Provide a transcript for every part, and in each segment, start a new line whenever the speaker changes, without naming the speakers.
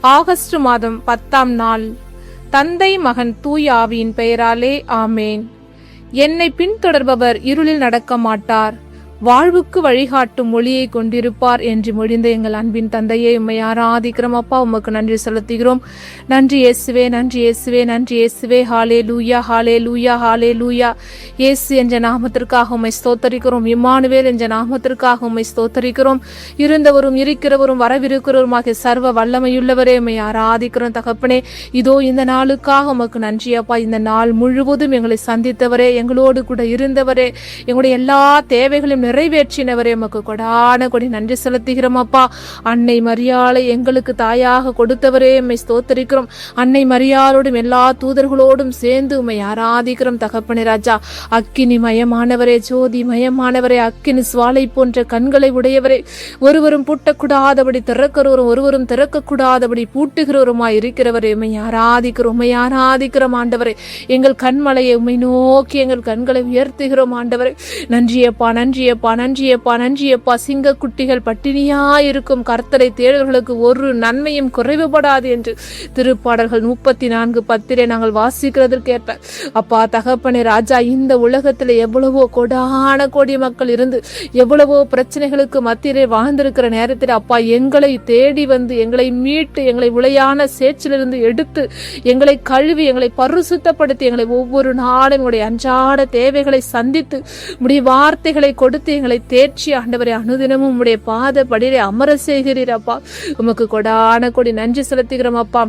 August மாதம் 10ஆம் நாள். தந்தை மகன் தூய ஆவியின் பெயராலே ஆமேன். என்னை பின்தொடர்பவர் இருளில் நடக்க மாட்டார், வாழ்வுக்கு வழிகாட்டும் ஒளியை கொண்டிருப்பார் என்று முடிந்த எங்கள் அன்பின் தந்தையே, உம்மை ஆராதிக்கிறோம் அப்பா. உமக்கு நன்றி செலுத்துகிறோம். நன்றி இயேசுவே, நன்றி இயேசுவே, நன்றி இயேசுவே. ஹாலே லூயா, ஹாலே லூயா, ஹாலே லூயா. இயேசு என்ற நாமத்திற்காக உம்மை ஸ்தோத்தரிக்கிறோம். இம்மானுவேல் என்ற நாமத்திற்காக உம்மை ஸ்தோத்தரிக்கிறோம். இருந்தவரும் இருக்கிறவரும் வரவிருக்கிறவருமாகிய சர்வ வல்லமையுள்ளவரே, உம்மை ஆராதிக்கிறோம் தகப்பனே. இதோ இந்த நாளுக்காக உமக்கு நன்றி அப்பா. இந்த நாள் முழுவதும் எங்களை சந்தித்தவரே, எங்களோடு கூட இருந்தவரே, எங்களுடைய எல்லா தேவைகளையும் நிறைவேற்றினவரே, உமக்கு கொடான கொடி நன்றி செலுத்துகிறோம் அப்பா. அன்னை மரியாளை எங்களுக்கு தாயாக கொடுத்தவரே, உம்மை ஸ்தோத்தரிக்கிறோம். அன்னை மரியாளோடும் எல்லா தூதர்களோடும் சேர்ந்து உம்மை ஆராதிக்கிறோம் தகப்பனே ராஜா. அக்கினி மயமானவரே, ஜோதி மயமானவரே, அக்கினி சுவாலை போன்ற கண்களை உடையவரே, ஒருவரும் பூட்டக்கூடாதபடி திறக்கிறவரும் ஒருவரும் திறக்கக்கூடாதபடி பூட்டுகிறவருமாய் இருக்கிறவரே, உம்மை ஆராதிக்கிறோம், உம்மை ஆராதிக்கிறோம் ஆண்டவரே. எங்கள் கண்மலையை உம்மை நோக்கி எங்கள் கண்களை உயர்த்துகிறோம் ஆண்டவரே. நன்றியப்பா, நன்றியப்பா, நன்றியப்பா, நன்றியப்பா. சிங்க குட்டிகள் பட்டினியாயிருக்கும் கர்த்தரை தேடுவர்களுக்கு ஒரு நன்மையும் குறைவுபடாது என்று திருப்பாடல்கள் 34:10 நாங்கள் வாசிக்கிறதற்கேற்ப அப்பா தகப்பனே ராஜா, இந்த உலகத்தில் எவ்வளவோ கோடான கோடி மக்கள் இருந்து எவ்வளவோ பிரச்சனைகளுக்கு மத்தியிலே வாழ்ந்திருக்கிற நேரத்தில் அப்பா எங்களை தேடி வந்து எங்களை மீட்டு எங்களை உளையான சேற்றிலிருந்து எடுத்து எங்களை கழுவி எங்களை பரிசுத்தப்படுத்தி எங்களை ஒவ்வொரு நாளும் எங்களுடைய அன்றாட தேவைகளை சந்தித்து உம்முடைய வார்த்தைகளை கொடுத்து எங்களை தேர்ச்சி ஆண்டவரை அனுதினமும் உம்முடைய பாத படியிலே அமர செய்கிறீர் அப்பா. உமக்கு கொடான கொடி நன்றி செலுத்துகிறோம் அப்பா.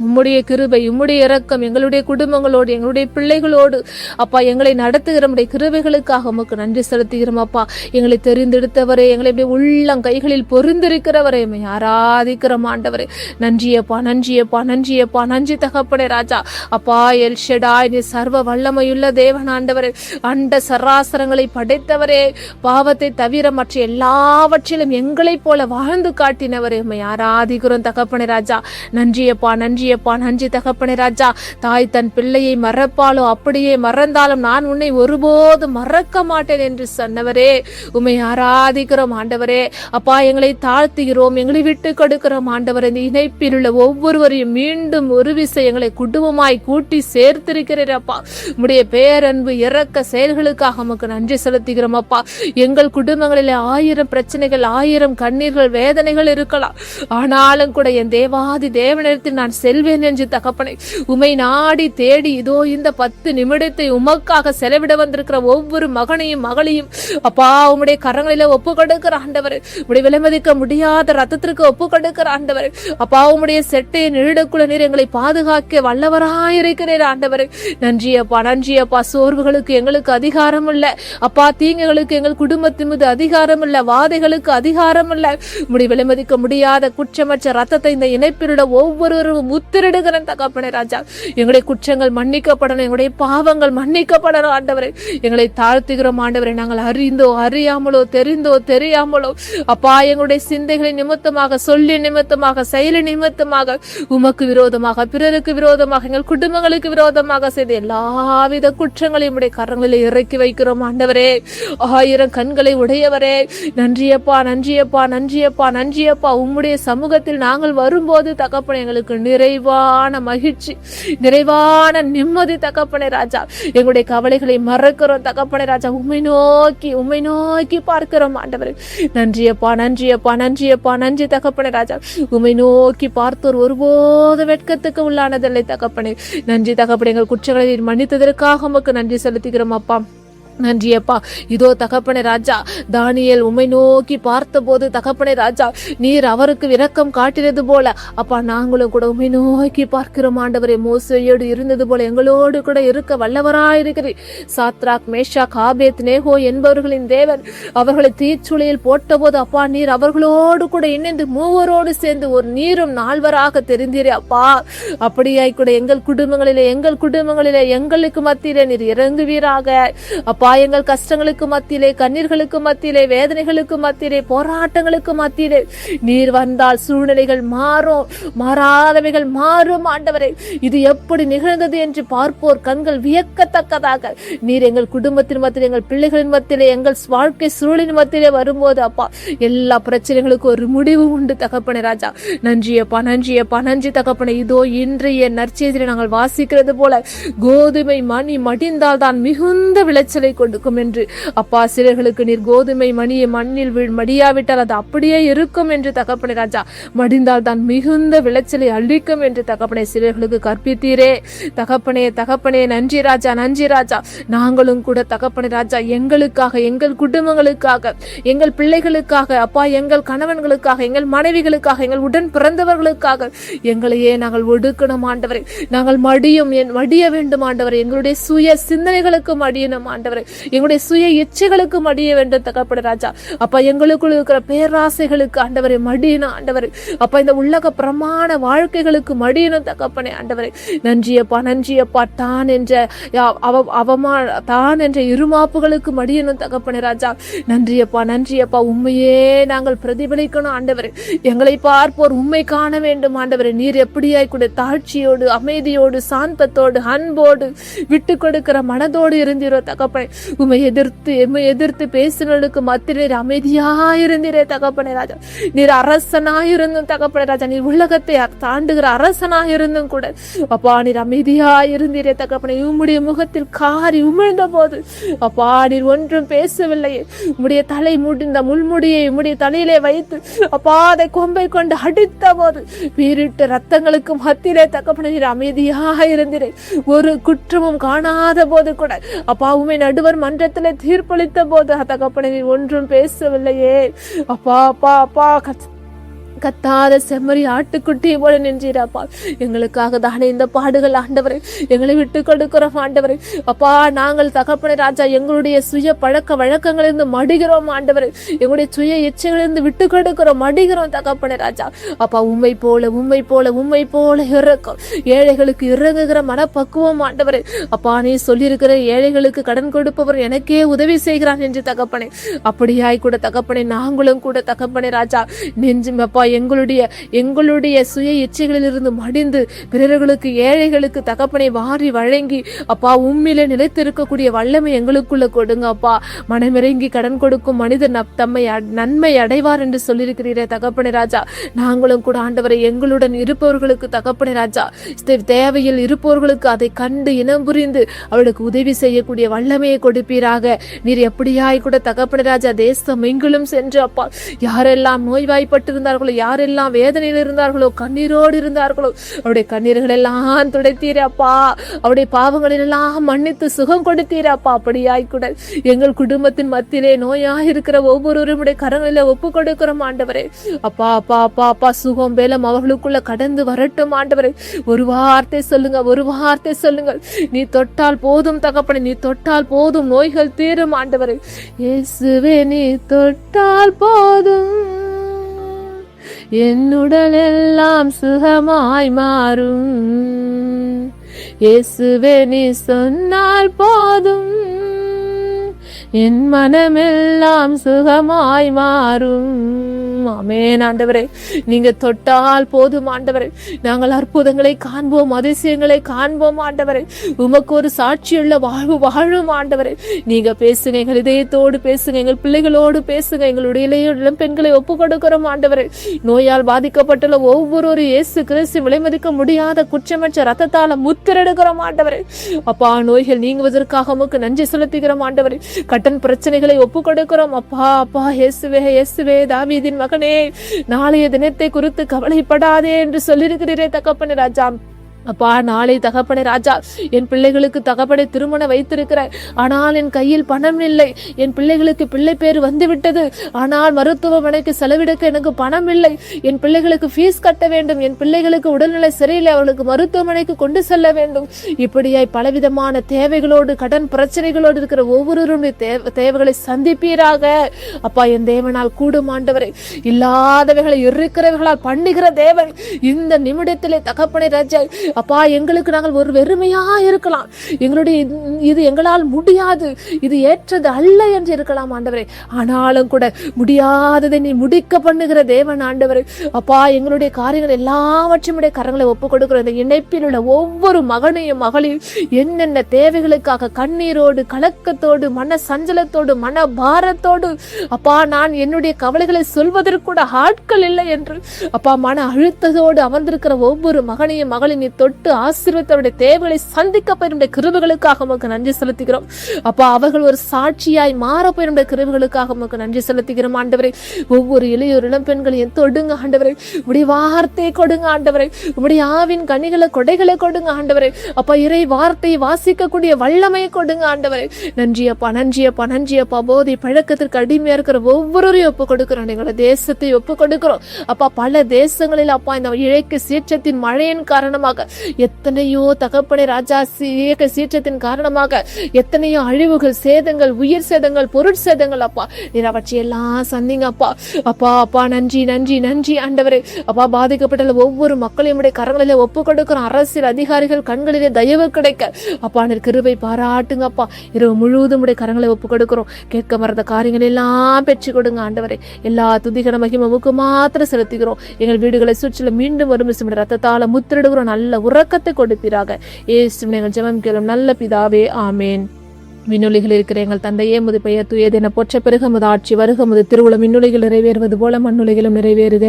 உம்முடைய கிருபை, உம்முடைய இரக்கம் எங்களுடைய குடும்பங்களோடு எங்களுடைய பிள்ளைகளோடு அப்பா எங்களை நடத்துகிற உம்முடைய கிருபைகளுக்காக உமக்கு நன்றி செலுத்துகிறோம் அப்பா. எங்களை தெரிந்தெடுத்தவரே, எங்களை உள்ளம் கைகளில் பொருந்திருக்கிறவரே, உம்மை ஆராதிக்கிறோம் ஆண்டவரே. நன்றியப்பா, நன்றியப்பா, நன்றியப்பா, நன்றி தகப்பனே ராஜா. அப்பா எல் ஷடாய், நீ சர்வ வல்லமையுள்ள தேவன் ஆண்டவரே. அண்ட சராசரங்களை படைத்தவரே, பாவத்தை தவிர மற்ற எல்லாவற்றிலும் எங்களைப் போல வாழ்ந்து காட்டினவரே, உம்மை ஆராதிக்கிறோம் தகப்பனே ராஜா. நன்றியப்பா, நன்றி நன்றி தகப்பனே ராஜா. தாய் தன் பிள்ளையை மறப்பாலோ அப்படியே மறந்தாலும் நான் உன்னை ஒருபோதும் மறக்க மாட்டேன் என்று சொன்னவரே, உம்மை ஆராதிக்கிறோம் ஆண்டவரே. அப்பா எங்களை தாழ்த்துகிறோம், எங்களை விட்டு கொடுக்கிறோம் ஆண்டவரே. இந்த இணைப்பில் உள்ள ஒவ்வொருவரையும் மீண்டும் ஒரு விசை எங்களை குடும்பமாய் கூட்டி சேர்த்திருக்கிறீர் அப்பா. உம்முடைய பேரன்பு இரக்க செயல்களுக்காக உமக்கு நன்றி செலுத்துகிறோம் அப்பா. எங்கள் குடும்பங்களில் 1000 பிரச்சனைகள் 1000 கண்ணீர்கள் வேதனைகள் இருக்கலாம், ஆனாலும் கூட என் தேவாதி தேவனிடத்தில் நான் செல்வேன் என்று தகப்பனை உமை நாடி தேடி இதோ இந்த 10 நிமிடத்தை உமக்காக செலவிட வந்திருக்கிற ஒவ்வொரு மகனையும் மகளையும் அப்பா உம்முடைய கரங்களில ஒப்பு கொடுக்கிற ஆண்டவரே. உம்முடைய விலைமதிக்க முடியாத ரத்தத்திற்கு ஒப்பு கொடுக்கிற ஆண்டவரே. அப்பா உம்முடைய செட்டையை நிழலுக்குள்ள நீர் எங்களை பாதுகாக்க வல்லவராயிருக்கிறீர் ஆண்டவரே. நன்றி அப்பா, நன்றி அப்பா. சோர்வுகளுக்கு எங்களுக்கு அதிகாரம் இல்ல அப்பா, தீங்குகளுக்கு எங்கள் குடும்பத்தின் மீது அதிகாரம் இல்ல, வாதைகளுக்கு அதிகாரம் இல்ல. உம்முடைய விலைமதிக்க முடியாத குற்றமற்ற ரத்தத்தை இந்த இணைப்பில் உள்ள ஒவ்வொருவரும் உத்திரிடுகிற தகப்பனே ராஜா. எங்களுடைய குற்றங்கள் மன்னிக்கப்படணும், எங்களுடைய பாவங்கள் மன்னிக்கப்படணும் ஆண்டவரே. எங்களை தாழ்த்துகிறோம் ஆண்டவரே. நாங்கள் அறிந்தோ அறியாமலோ தெரிந்தோ தெரியாமலோ அப்பா எங்களுடைய சிந்தைகளை நிமித்தமாக, சொல்லி நிமித்தமாக, செயலி நிமித்தமாக உமக்கு விரோதமாக, பிறருக்கு விரோதமாக, எங்கள் குடும்பங்களுக்கு விரோதமாக செய்த எல்லாவித குற்றங்களையும் உடைய கரங்களில் இறக்கி வைக்கிறோம் ஆண்டவரே. 1000 கண்களை உடையவரே, நன்றியப்பா, நன்றியப்பா, நன்றியப்பா, நன்றியப்பா. உம்முடைய சமூகத்தில் நாங்கள் வரும்போது தகப்பனே எங்களுக்கு நிறைவான மகிழ்ச்சி, நிறைவான நிம்மதி தகப்பனே ராஜா. எங்களுடைய கவலைகளை மறக்கிறோம் தகப்பனே ராஜா. உம்மை நோக்கி பார்க்கிறோம் ஆண்டவரே. நன்றியப்பா, நன்றியப்பா, நன்றியப்பா, நன்றி தகப்பனே ராஜா. உம்மை நோக்கி பார்த்தோர் ஒருபோது வெட்கத்துக்கு உள்ளானதில்லை தகப்பனே. நன்றி தகப்பனே. எங்கள் குற்றங்களை மன்னித்ததற்காக உமக்கு நன்றி செலுத்துகிறோம் அப்பா. நன்றியப்பா. இதோ தகப்பனே ராஜா, தானியேல் உம்மை நோக்கி பார்த்த போது தகப்பனே ராஜா நீர் அவருக்கு இரக்கம் காட்டினது போல அப்பா நாங்களும் கூட உம்மை நோக்கி பார்க்கிறோம் ஆண்டவரே. மோசேயோடு இருந்தது போல எங்களோடு கூட இருக்க வல்லவராயிருக்கிறீர். சாத்ராக், மேஷாக், ஆபேத்நேகோ என்பவர்களின் தேவன் அவர்களை தீச்சுளையில் போட்ட போது அப்பா நீர் அவர்களோடு கூட இணைந்து மூவரோடு சேர்ந்து ஒரு நீரும் நால்வராக தெரிந்தீரே அப்பா. அப்படியாய் கூட எங்கள் குடும்பங்களிலே எங்களுக்கு மத்தியிலே நீர் இறங்குவீராக அப்பா. அப்பா எங்கள் கஷ்டங்களுக்கு மத்தியிலே, கண்ணீர்களுக்கு மத்தியிலே, வேதனைகளுக்கு மத்தியிலே, போராட்டங்களுக்கு மத்தியிலே நீர் வந்தால் சூழ்நிலைகள் மாறும், மாறாதவைகள் மாறும் ஆண்டவரே. இது எப்படி நிகழ்ந்தது என்று பார்ப்போர் கண்கள் வியக்கத்தக்கதாக நீர் எங்கள் குடும்பத்தின் மத்தியிலே, எங்கள் பிள்ளைகளின் மத்தியிலே, எங்கள் வாழ்க்கை சூழலின் மத்தியிலே வரும்போது அப்பா எல்லா பிரச்சனைகளுக்கும் ஒரு முடிவு உண்டு தகப்பனே ராஜா. நன்றியப்பா, நன்றியப்பா, நன்றி தகப்பனே. இதோ இன்றைய நற்செய்தியை நாங்கள் வாசிக்கிறது போல கோதுமை மணி மடிந்தால் தான் மிகுந்த விளைச்சலை கொடுக்கும் என்று அப்பா, சிலர்களுக்கு நீர் கோதுமை மணியை மண்ணில் மடியாவிட்டால் அது அப்படியே இருக்கும் என்று தகப்பனே ராஜா, மடிந்தால் தான் மிகுந்த விளைச்சலை அளிக்கும் என்று தகப்பனே சிலர்களுக்கு கற்பித்தீரே தகப்பனே. தகப்பனே நன்றி ராஜா, நன்றி ராஜா. நாங்களும் கூட தகப்பனே ராஜா எங்களுக்காக, எங்கள் குடும்பங்களுக்காக, எங்கள் பிள்ளைகளுக்காக அப்பா, எங்கள் கணவன்களுக்காக, எங்கள் மனைவிகளுக்காக, எங்கள் உடன் பிறந்தவர்களுக்காக எங்களையே நாங்கள் ஒடுக்கணும் ஆண்டவரே. நாங்கள் மடிய வேண்டும் ஆண்டவரே. எங்களுடைய சுய சிந்தனைகளுக்கு மடியணும் ஆண்டவரே. எங்களுடைய சுய இச்சைகளுக்கு மடிய வேண்டும் தகப்பனே ராஜா. அப்பா எங்களுக்குள்ள இருக்கிற பேராசைகளுக்கு ஆண்டவரை மடியணும் ஆண்டவரே. அப்பா இந்த உலக பிரமாண வாழ்க்கைகளுக்கு மடியணும் தகப்பனே ஆண்டவரே. நன்றியப்பா, நன்றியப்பா. தான் என்ற இருமாப்புகளுக்கு மடியணும் தகப்பனே ராஜா. நன்றியப்பா, நன்றியப்பா. உண்மையே நாங்கள் பிரதிபலிக்கணும் ஆண்டவரே. எங்களை பார்ப்போர் உண்மை காண வேண்டும் ஆண்டவரே. நீர் எப்படியாய் கூட தாழ்ச்சியோடு, அமைதியோடு, சாந்தத்தோடு, அன்போடு, விட்டு கொடுக்கிற மனதோடு இருந்தீரோ தகப்பனே. உண்மை எதிர்த்து பேசினர்களுக்கு மத்திய நீர் அமைதியாயிருந்தீரே தகப்பனே ராஜா. நீர் அரசனாயிருந்தும் தகப்பனே ராஜா, நீர் உலகத்தை தாண்டுகிற அரசனாயிருந்தும் கூட அப்பா நீர் அமைதியாயிருந்தீரே தகப்பனே. உம்முடைய முகத்தில் காரி உமிழ்ந்த போது அப்பா நீர் ஒன்றும் பேசவில்லையே. உம்முடைய தலை முடிந்த முள்முடியை உம்முடைய தலையிலே வைத்து அப்பா அதை கொம்பை கொண்டு அடித்த போது வீரிட்டு ரத்தங்களுக்கு மத்தியிலே தகப்பனே நீர் அமைதியாயிருந்தீரே. ஒரு குற்றமும் காணாத போது கூட அப்பா உம்மை நடுவர் மன்றத்திலே தீர்ப்பளித்த போது தகப்பனே நீர் ஒன்றும் பேசவில்லையே. அப்பா அப்பா அப்பா கத்தாத செம்மறி ஆட்டுக்குட்டியை போல நின்றீராப்பா. எங்களுக்காக தானே இந்த பாடுகள் ஆண்டவரை. எங்களை விட்டு கொடுக்கிறோம் ஆண்டவரை. அப்பா நாங்கள் தகப்பனே ராஜா எங்களுடைய சுய பழக்க வழக்கங்களிலிருந்து மடிகிறோம் ஆண்டவரை. எங்களுடைய சுய இச்சைகளிலிருந்து விட்டு கொடுக்கிறோம், மடிகிறோம் தகப்பனே ராஜா. அப்பா உம்மை போல இறக்கும் ஏழைகளுக்கு இறங்குகிற மனப்பக்குவம் ஆண்டவரை. அப்பா நீ சொல்லியிருக்கிற ஏழைகளுக்கு கடன் கொடுப்பவர் எனக்கே உதவி செய்கிறான் என்று தகப்பனே. அப்படியாய் கூட தகப்பனே நாங்களும் கூட தகப்பனே ராஜா நெஞ்சு அப்பா எங்களுடைய சுய இச்சைகளிலிருந்து மடிந்து பிறர்களுக்கு, ஏழைகளுக்கு தகப்பனை வாரி வழங்கி அப்பா உம்மிலே நிலைத்திருக்கக்கூடிய வல்லமை எங்களுக்குள்ள கொடுங்க அப்பா. மனமிறங்கி கடன் கொடுக்கும் மனிதர் தம்மை நன்மை அடைவார் என்று சொல்லியிருக்கிறீரே தகப்பனை ராஜா. நாங்களும் கூட ஆண்டவரை எங்களுடன் இருப்பவர்களுக்கு தகப்பனை ராஜா தேவையில் இருப்பவர்களுக்கு அதை கண்டு இனம் புரிந்து அவளுக்கு உதவி செய்யக்கூடிய வல்லமையை கொடுப்பீராக. நீர் எப்படியாய் கூட தகப்பனை ராஜா தேசம் எங்கிலும் சென்று அப்பா யாரெல்லாம் நோய்வாய்ப்பட்டிருந்தார்களோ, யாரெல்லாம் வேதனையில் இருந்தார்களோ, கண்ணீரோடு இருந்தார்களோ அவருடைய கண்ணீர்கள் எல்லாம் துடைத்தீரப்பா. அவருடைய பாவங்களில் எல்லாம் மன்னித்து சுகம் கொடுத்தீரப்பா. அப்படியாய் கூட எங்கள் குடும்பத்தின் மத்தியிலே நோயாய் இருக்கிற ஒவ்வொருவருடைய கரங்களில ஒப்பு கொடுக்கிறோம் ஆண்டவரே. அப்பா அப்பா அப்பா அப்பா சுகம் வேலம் அவர்களுக்குள்ள கடந்து வரட்டும் ஆண்டவரே. ஒரு வார்த்தை சொல்லுங்க, ஒரு வார்த்தை சொல்லுங்கள். நீ தொட்டால் போதும் தகப்பனே, நீ தொட்டால் போதும் நோய்கள் தீரும் ஆண்டவரே. இயேசுவே நீ தொட்டால் போதும் என் உடல் எல்லாம் சுகமாய் மாறும். இயேசுவே நீ சொன்னால் போதும் என் மனமெல்லாம் சுகமாய் மாறும். ஆமென் ஆண்டவரே. நீங்க தொட்டால் போதும் ஆண்டவரே. நாங்கள் அற்புதங்களை காண்போம், அதிசயங்களை காண்போம் ஆண்டவரே. உமக்கு ஒரு சாட்சியுள்ள வாழ்வு வாழும் ஆண்டவரே. நீங்க பேசுங்க, எங்கள் இதயத்தோடு பேசுங்க, எங்கள் பிள்ளைகளோடு பேசுங்க. எங்களுடைய இளம் பெண்களை ஒப்பு கொடுக்கிறோம் ஆண்டவரே. நோயால் பாதிக்கப்பட்டுள்ள ஒவ்வொரு இயேசு கிறிஸ்து விலைமதிக்க முடியாத குற்றமற்ற ரத்தத்தால முத்திரெடுக்கிறோம் ஆண்டவரே. அப்பா நோய்கள் நீங்குவதற்காக உமக்கு நன்றி செலுத்துகிறோம் ஆண்டவரே. கடன் பிரச்சனைகளை ஒப்பு கொடுக்கிறோம் அப்பா. அப்பா இயேசுவே, இயேசுவே தாவீதின் மகனே, நாளைய தினத்தை குறித்து கவலைப்படாதே என்று சொல்லியிருக்கிறீரே தகப்பனே ராஜா. அப்பா நாளை தகப்பனே ராஜா என் பிள்ளைகளுக்கு தகப்பனை திருமணம் வைத்திருக்கிறாய், ஆனால் என் கையில் பணம் இல்லை. என் பிள்ளைகளுக்கு பிள்ளை பேர் வந்துவிட்டது, ஆனால் மருத்துவமனைக்கு செலவிடுக்க எனக்கு பணம் இல்லை. என் பிள்ளைகளுக்கு ஃபீஸ் கட்ட வேண்டும், என் பிள்ளைகளுக்கு உடல்நிலை சரியில்லை, அவர்களுக்கு மருத்துவமனைக்கு கொண்டு செல்ல வேண்டும். இப்படியாய் பலவிதமான தேவைகளோடு கடன் பிரச்சனைகளோடு இருக்கிற ஒவ்வொருவருடைய தேவைகளை சந்திப்பீராக. அப்பா என் தேவனால் கூடும் ஆண்டவரை. இல்லாதவைகளை இருக்கிறவர்களால் பண்ணுகிற தேவன் இந்த நிமிடத்திலே தகப்பனை ராஜா
அப்பா எங்களுக்கு நாங்கள் ஒரு வெறுமையா இருக்கலாம், எங்களுடைய இது எங்களால் முடியாது, இது ஏற்றது அல்ல என்று இருக்கலாம் ஆண்டவரே. ஆனாலும் கூட முடியாததை நீ முடிக்க பண்ணுகிற தேவன் ஆண்டவரே. அப்பா எங்களுடைய காரியங்கள் எல்லாவற்றையும் கரங்களை ஒப்புக் கொடுக்கிற இந்த இணைப்பில் உள்ள ஒவ்வொரு மகனையும் மகளையும் என்னென்ன தேவைகளுக்காக கண்ணீரோடு கலக்கத்தோடு மன சஞ்சலத்தோடு மன பாரத்தோடு அப்பா நான் என்னுடைய கவலைகளை சொல்வதற்கூட ஆட்கள் இல்லை என்று அப்பா மன அழுத்தத்தோடு அமர்ந்திருக்கிற ஒவ்வொரு மகனையும் மகளையும் நீ தொட்டு ஆசீர்வதித்தவருடைய தேவைகளை சந்திக்க போயிருடைய கிருபைகளுக்காக உமக்கு நன்றி செலுத்துகிறோம். அப்பா அவர்கள் ஒரு சாட்சியாய் மாற போயிருடைய கிருபைகளுக்காக உமக்கு நன்றி செலுத்துகிறோம் ஆண்டவரே. ஒவ்வொரு இளையோர் இளம் பெண்களையும் தொடுங்க ஆண்டவரே, உடைய வார்த்தையை கொடுங்க ஆண்டவரே, உடைய ஆவின் கனிகளை கொடைகளை கொடுங்க ஆண்டவரே. அப்பா இறை வார்த்தையை வாசிக்கக்கூடிய வல்லமையை கொடுங்க ஆண்டவரே. நன்றி அப்பா, நன்றி அப்பா, நன்றி அப்பா. போதை பழக்கத்திற்கு அடிமையா இருக்கிற ஒவ்வொருவரையும் ஒப்பு கொடுக்கிறோம், எங்களை தேசத்தை ஒப்பு கொடுக்கிறோம் அப்பா. பல தேசங்களில் அப்பா இந்த இயற்கை சீற்றத்தின் மழையின் காரணமாக எத்தனையோ தகப்பனை ராஜா இயற்கை சீற்றத்தின் காரணமாக எத்தனையோ அழிவுகள், சேதங்கள், உயிர் சேதங்கள், பொருட்சேதங்கள் அப்பா நீர் அவற்றையெல்லாம் சந்திங்க அப்பா. அப்பா அப்பா நன்றி நன்றி நன்றி ஆண்டவரே. அப்பா பாதிக்கப்பட்ட ஒவ்வொரு மக்களையும் கரங்களிலே ஒப்பு கொடுக்கிறோம். அரசியல் அதிகாரிகள் கண்களிலே தயவு கிடைக்க அப்பா நீர் கிருபை பாராட்டுங்க அப்பா. இரவு முழுவதும் கரங்களை ஒப்பு கொடுக்கிறோம். கேட்க மறந்த காரியங்கள் எல்லாம் பெற்று கொடுங்க ஆண்டவரே. எல்லா துதிகர மகிமைக்கு மாத்திரம் செலுத்துகிறோம். எங்கள் வீடுகளை சுற்றில மீண்டும் வரும் ரத்தத்தால முத்திரிடுகிறோம். நல்ல உறக்கத்தை கொடுப்பீராக. இயேசுவின் எங்கள் ஜெபம் கேளும் நல்ல பிதாவே, ஆமேன். விண்ணுலகில் இருக்கிற எங்கள் தந்தையே, முது பெயர் தூயதென போற்ற பெருக, முது ஆட்சி வருக, முது திருவுளம் விண்ணுலகில் நிறைவேறுவது போல மண்ணுலகிலும் நிறைவேறுக.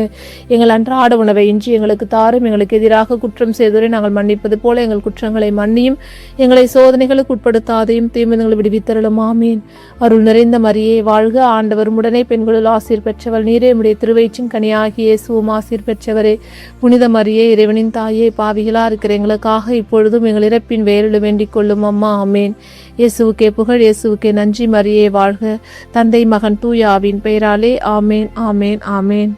எங்கள் அன்றாட உணவை இன்றி எங்களுக்கு தாரும். எங்களுக்கு எதிராக குற்றம் செய்தோரை நாங்கள் மன்னிப்பது போல எங்கள் குற்றங்களை மன்னியும். எங்களை சோதனைகளுக்கு உட்படுத்தாதையும் தீமைகளை விடுவித்தருளும். ஆமீன். அருள் நிறைந்த மரியே வாழ்க, ஆண்டவர் உடனே பெண்களுள் ஆசீர் பெற்றவள் நீரே, உடைய திருவயிற்றின் கனியாகிய இயேசுவும் ஆசீர் பெற்றவரே. புனித மரியே, இறைவனின் தாயே, பாவிகளா இருக்கிற எங்களுக்காக இப்பொழுதும் எங்கள் இறப்பின் வேரில் வேண்டிக் கொள்ளும் அம்மா. ஆமேன். இயேசுவுக்கே புகழ், இயேசுவுக்கே நன்றி. மரியே வாழ்க. தந்தை மகன் தூய ஆவியின் பெயராலே. ஆமேன், ஆமேன், ஆமேன்.